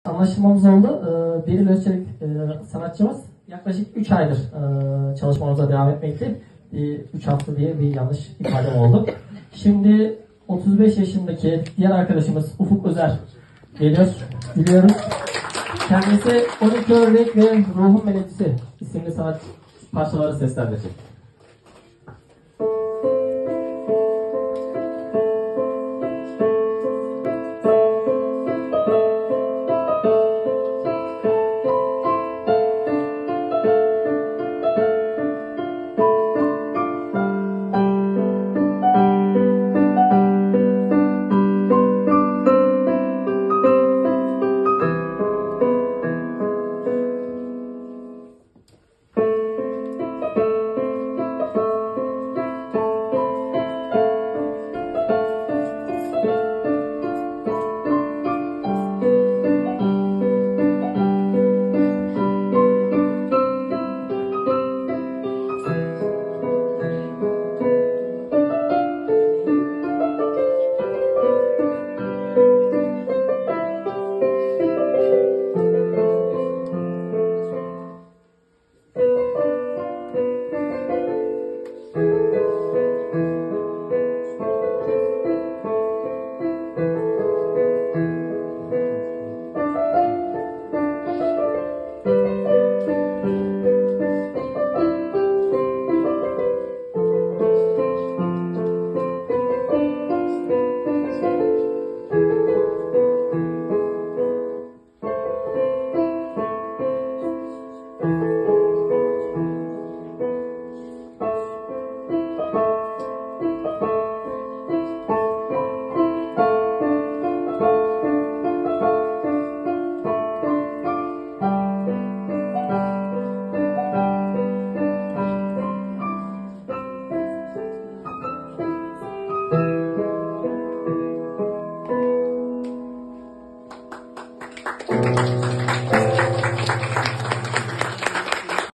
Anlaşmamız oldu. Beril Özçelik sanatçımız yaklaşık 3 aydır çalışmamıza devam etmekte. 3 hafta diye bir yanlış ifadem oldu. Şimdi 35 yaşındaki diğer arkadaşımız Ufuk Özer geliyor. Biliyoruz. Kendisi 12 Ördek ve Ruhun Melodisi isimli sanat parçaları seslendirecek.